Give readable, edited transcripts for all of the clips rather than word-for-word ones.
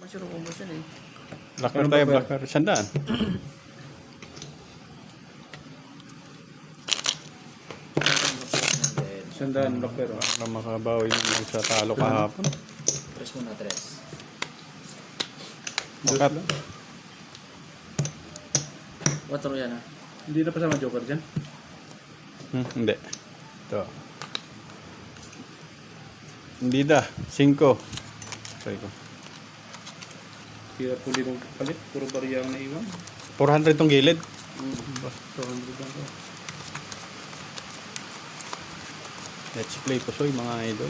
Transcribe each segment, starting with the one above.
Masuro conversion eh. Blackbird tayo, Blackbird. Sandaan. Sandaan, Blackbird. Para makabawi naman sa talo kahapon. Tres muna, tres. Bakat. Watro yan ah. Hindi na pasama Joker dyan. Hindi. Ito. Hindi da. 5. Sorry ko. Kaya puli ng palit. Puro bariya ang naiwan. 400 tong gilid. 200 lang ko. Let's play pusoy mga idol.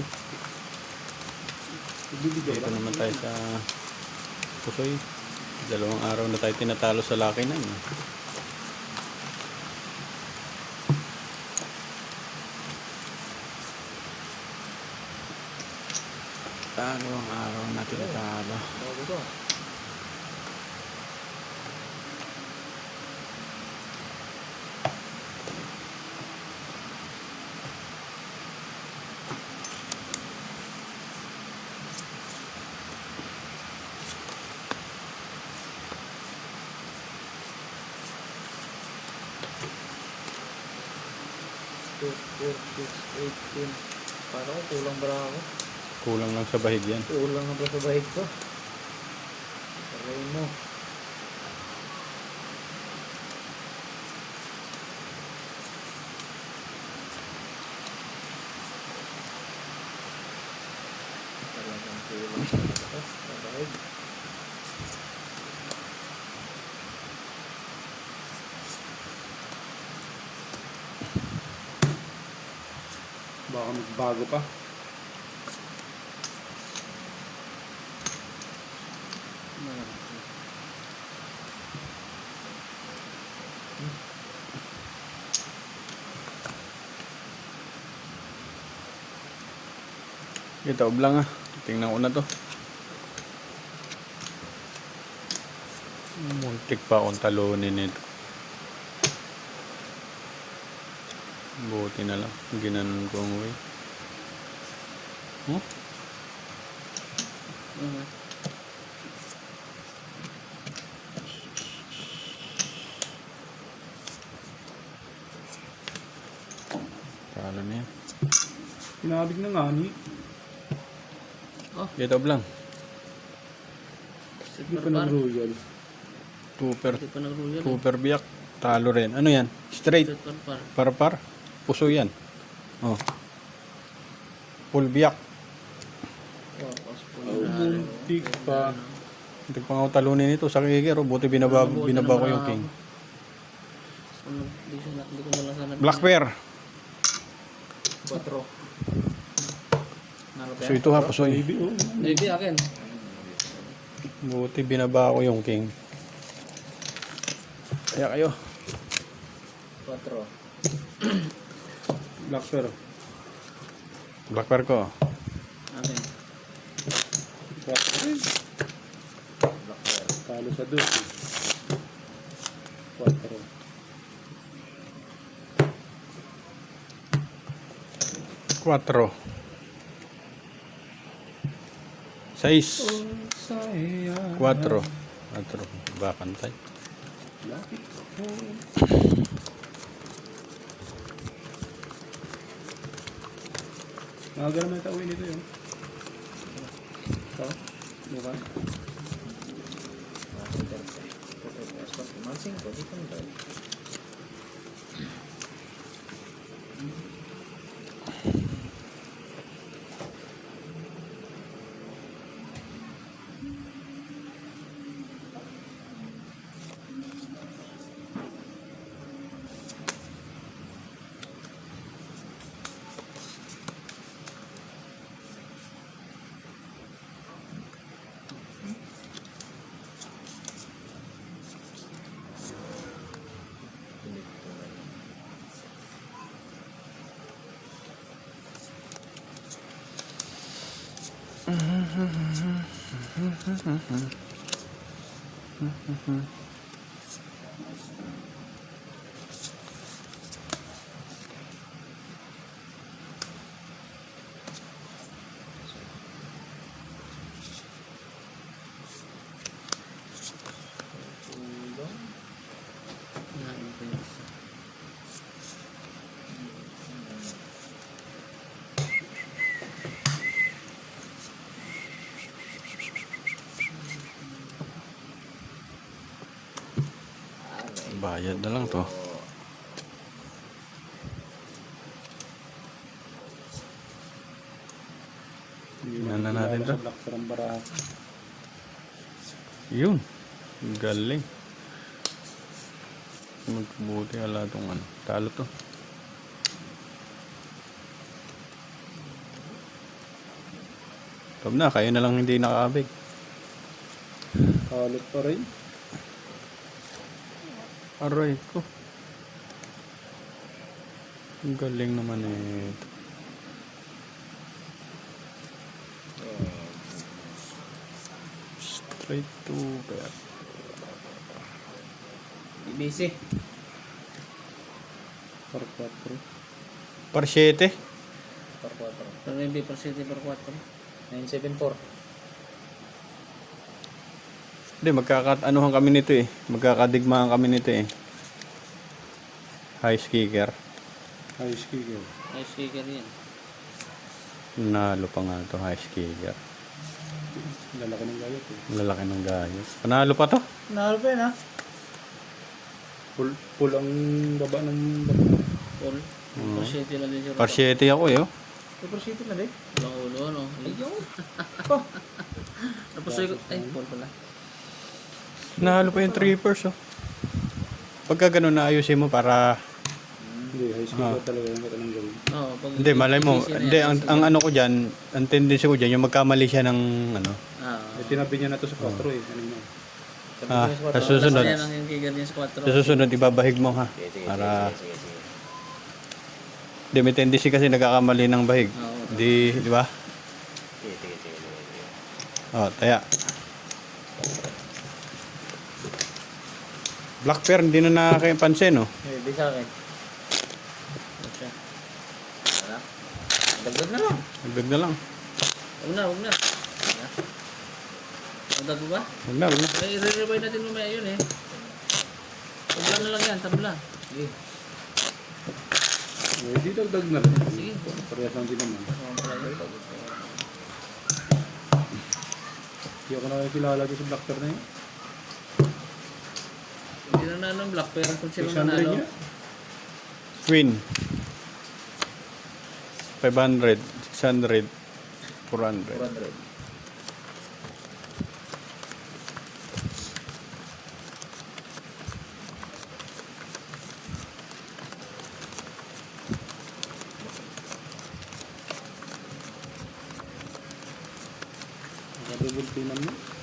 Ibibigay Dito lang. naman tayo sa pusoy. 2 araw na tayo tinatalo sa laki na. Talo ang araw na tinatalo. Bago to. Two, four, six, 8, 10. Paano ko? Kulang ba ako? Kulang lang sa bahig yan. Kulang na ba sa bahig ko? Aray mo. Talagang kulang talaga sa bahig. Baka magbago pa. Ito, oblang ah. Tingnan ko na to. Muntik pa akong talunin nito. Buti na lang. Ginanon ko ang way. Talo na yan. Pinabig na nga ni. Ito, oblang. Hindi pa nag-royal. Super. Hindi pa nag-royal eh. Super biyak. Talo rin. Ano yan? Straight. Par-par. Puso yan. Oh. Full biyak. Muntik pa. Hindi pa nga ako talunin ito sa kikir. Buti binaba ko yung king. Hindi ko na lang sana. Black pair. 4. So ito ha, pusoy. Baby, oh. Baby akin. Buti binaba ko yung king. Kaya kayo. 4. Blackbird. Black pair ko. Akin. Blackbird. Talo sa dos. 4. 4. 6. 4. 4. Bakantay. Nagagana na tawin nito yun. Ito? Bukan? Mansing ko, di ko na tayo. Bayad na lang to. Tingnan na natin to. Sa black parang baraha. Yun. Galing. Magbuti ala itong ano. Talo to. Tab na, kayo na lang hindi nakakabig. Kalot pa rin. Aray ko. Ang galing naman eh. Straight to pair. Busy. Par 4. Par 7. Per 4. Pero hindi per 7 per 4. 974. Hindi, magkakatanuhan kami nito eh. Magkakadigmaan kami nito eh. High kicker. High skill. Ay, sticker yan. Nalo pa nga to, high kicker. Lalaki ng gayat eh. Lalaki ng gayos. Panalo pa to? Nalo pa yun ha? Full ang baba ng baba. All. Per 7 lang din siya. Par 7 ako eh. Oh. Super City na din. Walang ulo, ano? Ayun. Tapos ay, all pala. Nalo pa yung 3 pers oh. Pagka ganun naayusin mo para... Hindi, high skill talaga yung katanong gawin. Oo, pag Hindi, malay mo. busy na Hindi, yan, ang ano ko dyan, ang tendency ko dyan, yung magkamali siya ng ano. Eh, tinabi niya na to sa 4 eh. Ano mo? Sa susunod. Yan ang yung kicker niya sa 4. Sa susunod, ibabahig mo ha. Para... Hindi, may tendency kasi nagkakamali ng bahig. Oo. Di ba? Oh, taya. Black pair, hindi na nakapansin, no? Hindi sa akin. Wala. Dagdag na lang. Dagdag na lang. Huwag na, huwag na. Magdag mo ba? Huwag na, huwag na. Ay, i-revive natin mamaya yun eh. Tabla na lang yan, tabla. Sige. Eh, di dagdag na rin. Sige. Parehas lang din naman. Oo, pala yun. Hindi ako nakakilala doon sa black pair na yun. Hindi na nanong black, pero kung sila 600 nanalo. niya. Queen. 500, 600, 400. 400. Double pinan mo.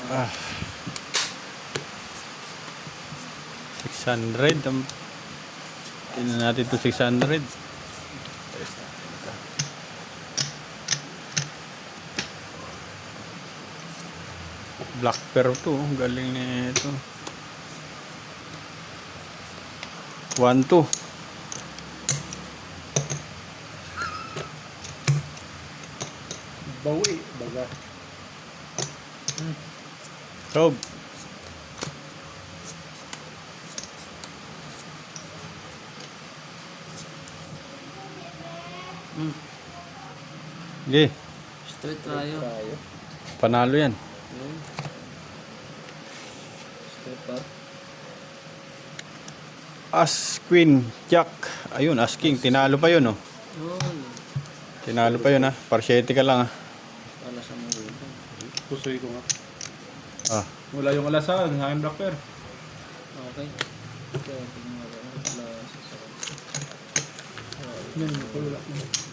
Ah. 600. Tingnan natin to 600. Black pearl to. Galing nito. 1-2. Bawi. Baga. Sob. Hmm. Sige. Straight tayo. Tayo. Panalo yan. Yun. Straight par. As, Queen, Jack. Ayun, As King. Tinalo pa yun, oh. Yun. Tinalo pa yun, ha. Parsyete ka lang, ha. Alas ang mga Pusoy ko nga. Ah. Wala yung alasan, hangin black pair. Okay. Kaya tingnan mo. Alas. Yan, wala.